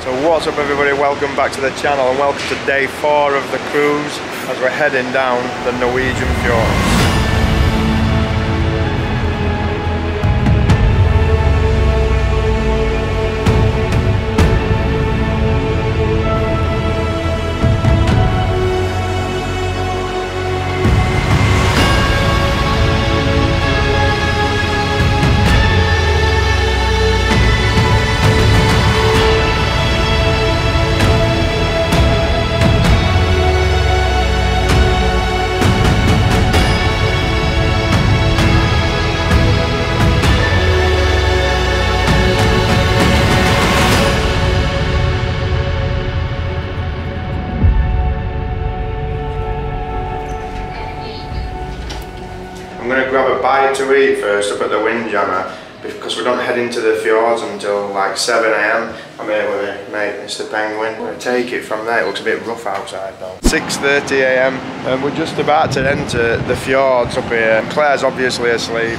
So what's up everybody, welcome back to the channel and welcome to day 4 of the cruise as we're heading down the Norwegian Fjords. I'm going to grab a bite to eat first up at the Windjammer because we don't head into the fjords until like 7 AM. I'm here with my mate Mr. Penguin. I'm going to take it from there. It looks a bit rough outside though. 6:30 AM and we're just about to enter the fjords up here. Claire's obviously asleep.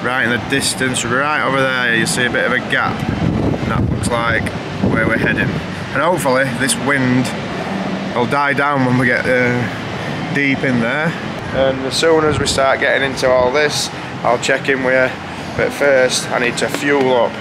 Right in the distance, right over there, you see a bit of a gap. And that looks like where we're heading. And hopefully this wind will die down when we get deep in there. And as soon as we start getting into all this, I'll check in with you. But first, I need to fuel up.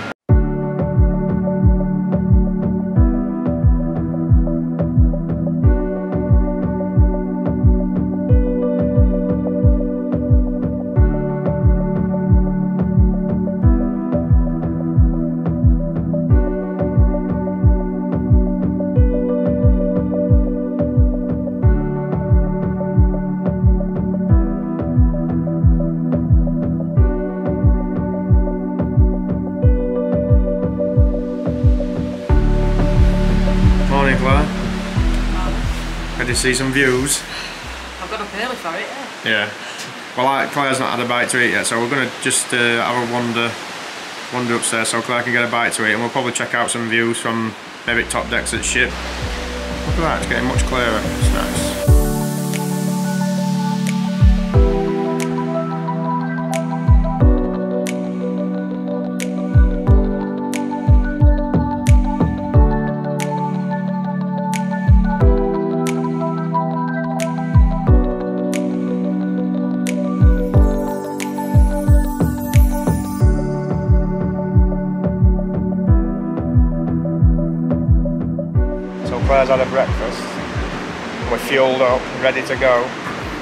Ready to see some views? I've got up early for it, yeah. Well, Claire's not had a bite to eat yet, so we're going to just have a wander upstairs so Claire can get a bite to eat, and we'll probably check out some views from maybe top decks at ship. Look at that, it's getting much clearer. It's nice. Claire's had a breakfast, we're fueled up, ready to go,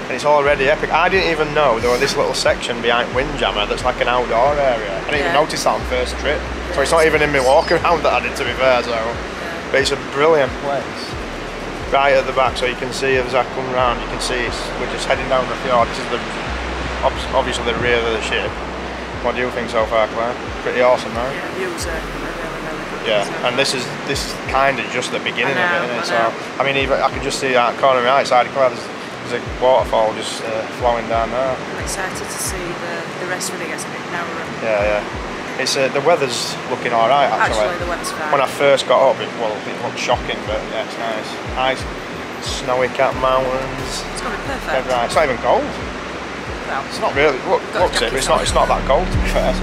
and it's already epic. I didn't even know there was this little section behind Windjammer that's like an outdoor area. I didn't even notice that on first trip, so it's not even in my walk around that I did, to be fair, so. But it's a brilliant place. Right at the back, so you can see as I come round, you can see we're just heading down the fjord. This is obviously the rear of the ship. What do you think so far, Claire? Pretty awesome, right? Yeah, views are really good. Yeah, and this is kind of just the beginning of it, isn't it? So, I mean, even I can just see that corner of my right side of Claire, there's a waterfall just flowing down there. I'm excited to see the rest when it gets a bit narrower. Yeah, yeah. It's the weather's looking all right actually. Actually, the weather's fine. When I first got up, it looked shocking, but yeah, it's nice. Nice, snowy cap mountains. It's gonna be perfect. Right. It's not even cold. Well, it's not really. Looks it, but it's not that cold to be fair.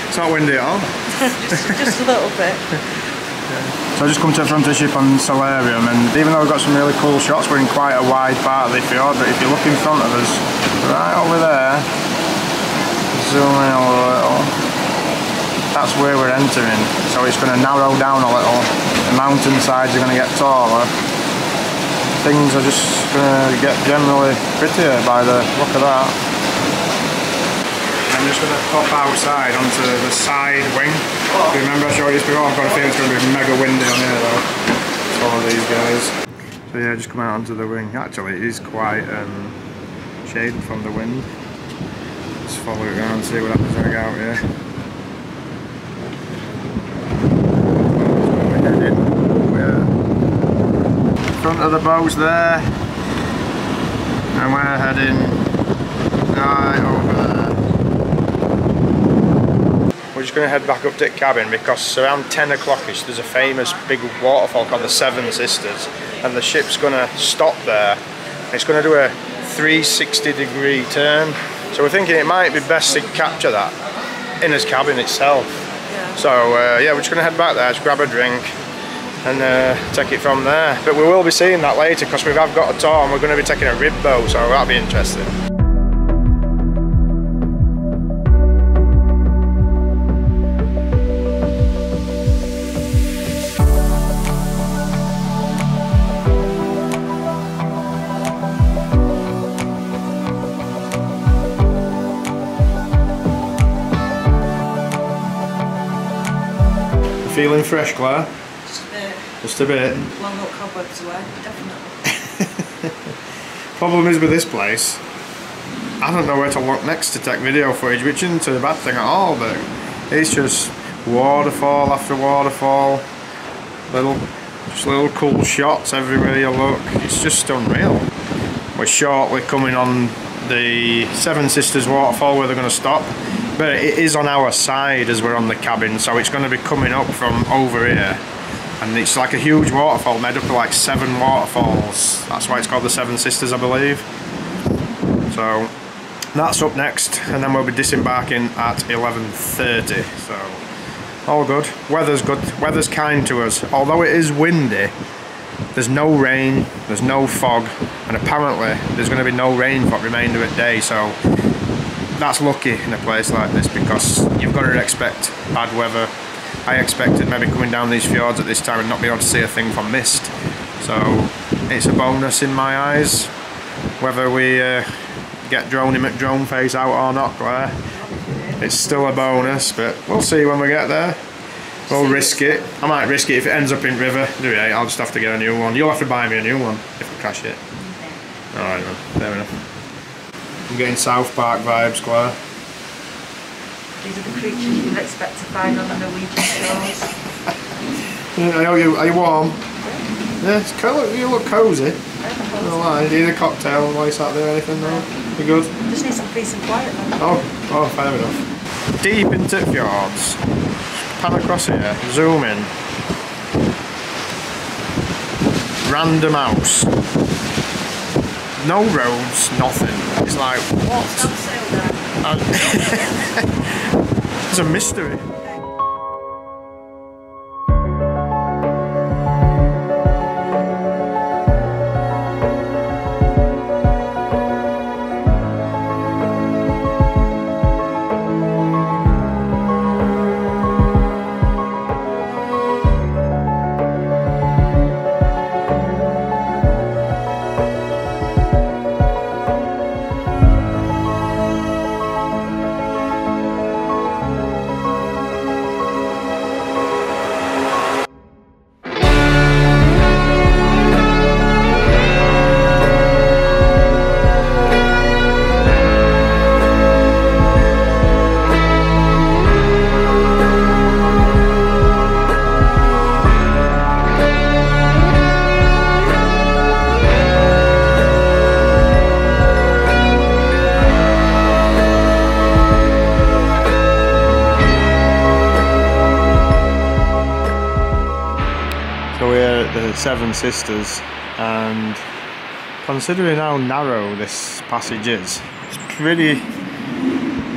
It's not windy at all. just a little bit. So I just come to the front of the ship on Solarium, and even though we've got some really cool shots, we're in quite a wide part of the fjord, but if you look in front of us, right over there, zoom in a little, that's where we're entering. So it's going to narrow down a little, the mountain sides are going to get taller, things are just going to get generally prettier by the look of that. I'm just going to pop outside onto the side wing. Remember I showed you this before? I've got a feeling it's going to be mega windy on here though. Follow these guys. So yeah, just come out onto the wing. Actually it is quite shaded from the wind. Just follow it around and see what happens when I go out here. Front of the boat's there. And we're heading right over there. We're just going to head back up to the cabin because around 10 o'clock-ish there's a famous big waterfall called the Seven Sisters, and the ship's going to stop there. It's going to do a 360-degree turn, so we're thinking it might be best to capture that in his cabin itself. Yeah. So yeah, we're just going to head back there, just grab a drink and take it from there. But we will be seeing that later because we have got a tour and we're going to be taking a rib boat, so that'll be interesting. Feeling fresh, Claire? Just a bit. Just a bit. Long look cobwebs away, definitely. Problem is with this place, I don't know where to look next to take video footage, which isn't a bad thing at all, but it's just waterfall after waterfall, little cool shots everywhere you look. It's just unreal. We're shortly coming on the Seven Sisters waterfall where they're going to stop. But it is on our side as we're on the cabin, so it's going to be coming up from over here. And it's like a huge waterfall made up of like 7 waterfalls. That's why it's called the Seven Sisters, I believe. So that's up next, and then we'll be disembarking at 11:30. So all good. Weather's good. Weather's kind to us. Although it is windy, there's no rain, there's no fog, and apparently there's going to be no rain for the remainder of the day. So that's lucky in a place like this because you've got to expect bad weather. I expected maybe coming down these fjords at this time and not be able to see a thing from mist. So it's a bonus in my eyes. Whether we get Droney McDrone face out or not, Claire, it's still a bonus, but we'll see when we get there. We'll risk it. I might risk it if it ends up in river. I'll just have to get a new one. You'll have to buy me a new one if we crash it. Alright then, fair enough. I'm getting South Park vibes, Claire. These are the creatures you'd expect to find on the Norwegian Fjords. Are you warm? Yeah, it's cool. You look cosy. No lie. Do you need a cocktail while you sat there or anything? No? You good? Just need some peace and quiet then. Oh, fair enough. Deep into fjords. Pan across here. Zoom in. Random house. No roads, nothing. It's like, what? It's a mystery. Seven Sisters, and considering how narrow this passage is, it's a pretty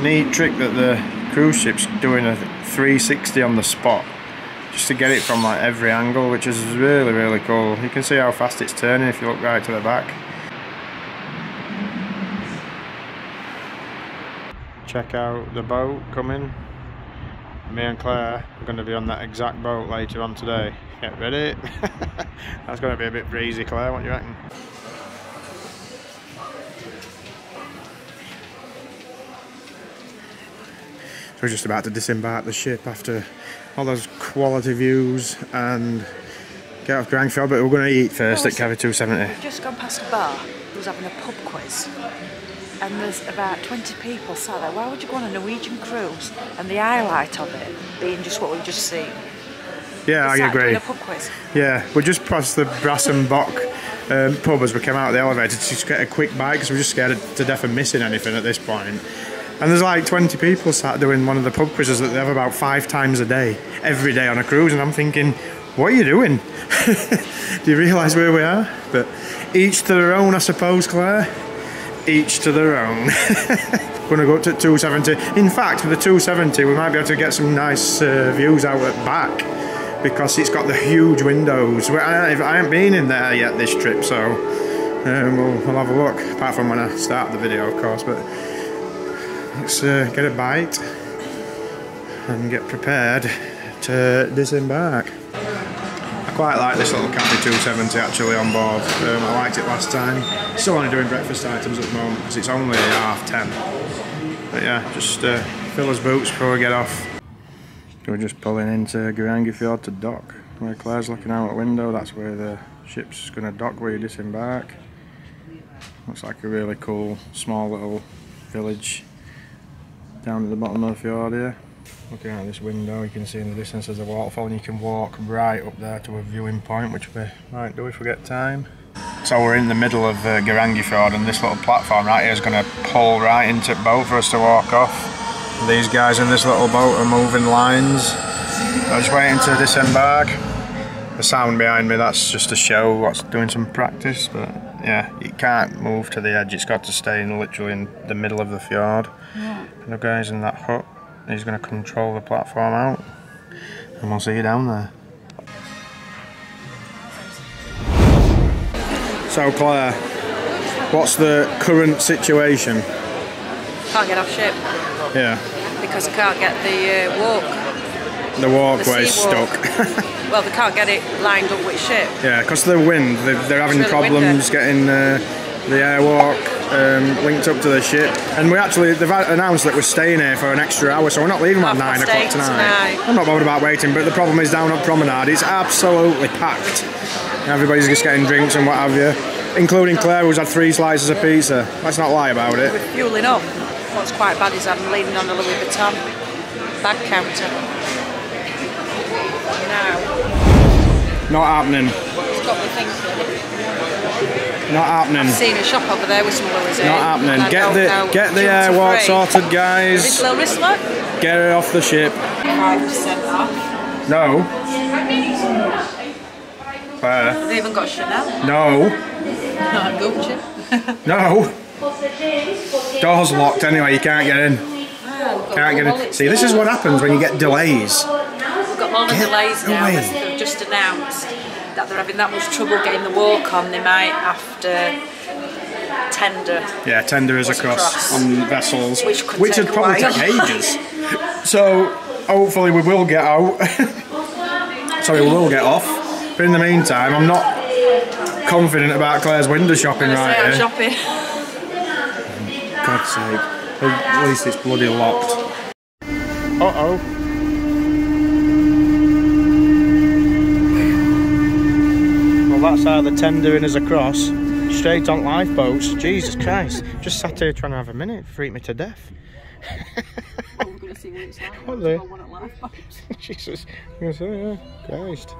neat trick that the cruise ship's doing a 360 on the spot just to get it from like every angle, which is really cool. You can see how fast it's turning if you look right to the back. Check out the boat coming. Me and Claire are going to be on that exact boat later on today. Get ready. That's going to be a bit breezy, Claire, what do you reckon? So we're just about to disembark the ship after all those quality views and get off Geirangerfjord, but we're going to eat first at Cafe 270. We've just gone past a bar who's having a pub quiz, and there's about 20 people sat there. Why would you go on a Norwegian cruise and the highlight of it being just what we've just seen? Yeah, I agree. Doing a pub quiz. Yeah, we just passed the Brass and Bock pub as we came out of the elevator to just get a quick bite because we're just scared to death of missing anything at this point. And there's like 20 people sat doing one of the pub quizzes that they have about 5 times a day, every day on a cruise, and I'm thinking, what are you doing? Do you realise where we are? But each to their own, I suppose, Claire. Each to their own. Going to go up to 270. In fact, with the 270, we might be able to get some nice views out at back, because it's got the huge windows. I haven't been in there yet this trip, so we'll have a look, apart from when I start the video, of course. But let's get a bite and get prepared to disembark. I quite like this little Cafe 270 actually on board. I liked it last time. Still only doing breakfast items at the moment because it's only 10:30. But yeah, just fill his boots before we get off. We're just pulling into Geirangerfjord to dock. Where Claire's looking out the window, that's where the ship's going to dock where you disembark. Looks like a really cool small little village down at the bottom of the fjord here. Looking out this window, you can see in the distance there's a waterfall, and you can walk right up there to a viewing point, which we might do if we get time. So we're in the middle of Geirangerfjord, and this little platform right here is going to pull right into the boat for us to walk off. These guys in this little boat are moving lines. I'm just waiting to disembark. The sound behind me, that's just a show, what's doing some practice, but yeah, it can't move to the edge, it's got to stay literally in the middle of the fjord. Yeah. And the guys in that hut, he's going to control the platform out, and we'll see you down there. So Claire, what's the current situation? Can't get off ship. Yeah. Because I can't get the walk. The walkway's stuck. Well, they can't get it lined up with ship. Yeah, because of the wind, they're having really problems getting the airwalk linked up to the ship. And they've announced that we're staying here for an extra hour, so we're not leaving at 9 o'clock tonight. I'm not bothered about waiting, but the problem is down at Promenade, it's absolutely packed. Everybody's just getting drinks and what have you, including Claire, who's had 3 slices of pizza. Let's not lie about it. We're fueling up. What's quite bad is I'm leaning on the Louis Vuitton bag counter. Now. Not happening. It's got me thinking. Not happening. I've seen a shop over there with some Louis in. Not happening. Get the airwalk sorted, guys. This little wristlet? Get it off the ship. 5% off. No. Claire. Have they even got Chanel? No. Not Gucci. No. Door's locked anyway, you can't get in. Can't get in. See, this is what happens when you get delays. We've got more delays now. They've just announced that they're having that much trouble getting the walk on. They might have to tender. Yeah, tender is across on vessels, which would probably take ages. So hopefully we will get out. Sorry, we will get off. But in the meantime, I'm not confident about Claire's window shopping right here. Shopping. God's sake. At least it's bloody locked. Uh-oh. Well, that's how the tendering is across. Straight on lifeboats. Jesus Christ. Just sat here trying to have a minute. Freaked me to death. Well, we're going to see what it's like. What the? One at lifeboats. Jesus. I'm going to say, yeah. Christ.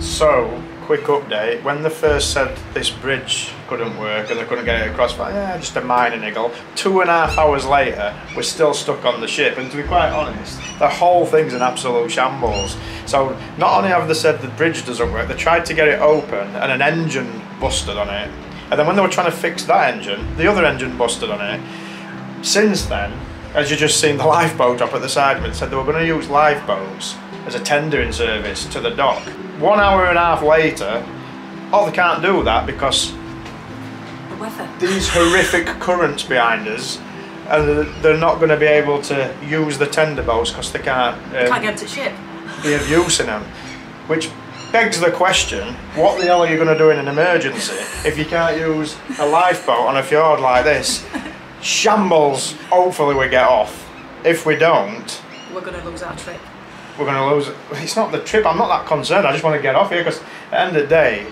So, quick update, when they first said this bridge couldn't work and they couldn't get it across, just a minor niggle, 2.5 hours later we're still stuck on the ship, and to be quite honest, the whole thing's an absolute shambles. So not only have they said the bridge doesn't work, they tried to get it open and an engine busted on it, and then when they were trying to fix that engine, the other engine busted on it. Since then, as you just seen the lifeboat up at the side of it, said they were going to use lifeboats as a tendering service to the dock. 1.5 hours later, they can't do that because the weather. These horrific currents behind us, and they're not going to be able to use the tender boats because they can't get them to ship. Be of use in them. Which begs the question, what the hell are you going to do in an emergency if you can't use a lifeboat on a fjord like this? Shambles. Hopefully we get off. If we don't, we're going to lose our trip. We're going to lose it. It's not the trip, I'm not that concerned, I just want to get off here because at the end of the day,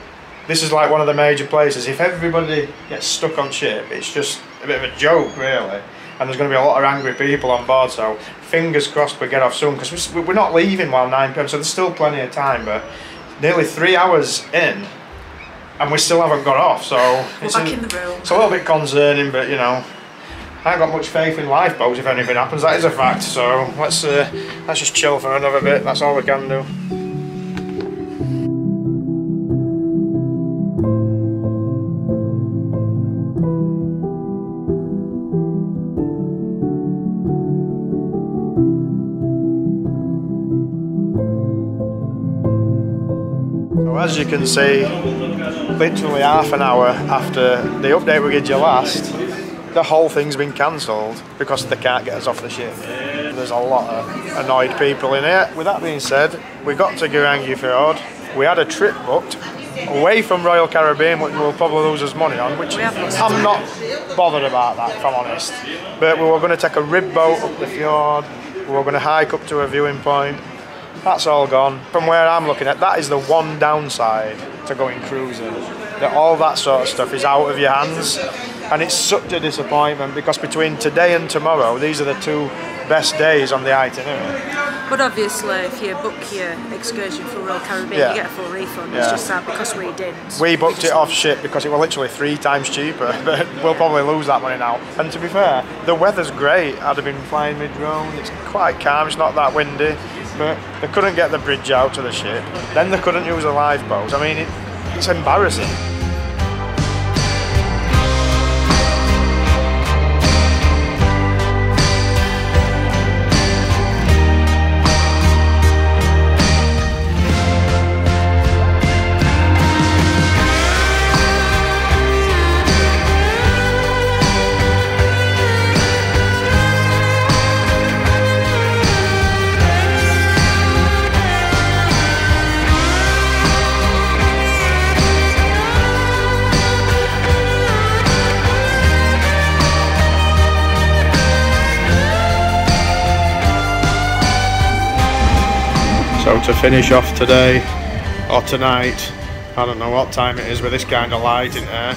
this is like one of the major places. If everybody gets stuck on ship, it's just a bit of a joke really. and there's going to be a lot of angry people on board, so fingers crossed we get off soon, because we're not leaving while 9 p.m, so there's still plenty of time, but nearly 3 hours in and we still haven't got off, so we're back in the room. It's a little bit concerning, but you know, I ain't got much faith in lifeboats if anything happens, that is a fact, so let's just chill for another bit, that's all we can do. So as you can see, literally half an hour after the update we gave you last, the whole thing's been cancelled because they can't get us off the ship. There's a lot of annoyed people in here. With that being said, we got to Geirangerfjord. We had a trip booked away from Royal Caribbean, which we'll probably lose us money on, which I'm not bothered about that, if I'm honest. But we were going to take a rib boat up the fjord, we were going to hike up to a viewing point. That's all gone. From where I'm looking at, that is the one downside to going cruising. That all that sort of stuff is out of your hands. And it's such a disappointment because between today and tomorrow, these are the 2 best days on the itinerary. But obviously, if you book your excursion for Royal Caribbean, you get a full refund. It's just that because we didn't. We booked it off ship because it was literally 3 times cheaper, but we'll probably lose that money now. And to be fair, the weather's great. I'd have been flying mid-drone. It's quite calm, it's not that windy, but they couldn't get the bridge out to the ship. Then they couldn't use the lifeboats. I mean, it's embarrassing. So to finish off today, or tonight, I don't know what time it is with this kind of light in here,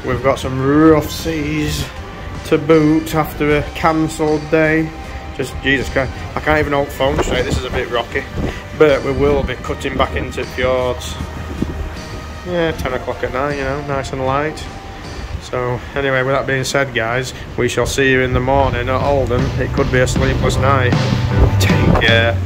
we've got some rough seas to boot after a cancelled day. Just, Jesus Christ, I can't even hold phone straight, this is a bit rocky. But we will be cutting back into fjords. Yeah, 10 o'clock at night, you know, nice and light. So anyway, with that being said guys, we shall see you in the morning at Olden. It could be a sleepless night. Take care.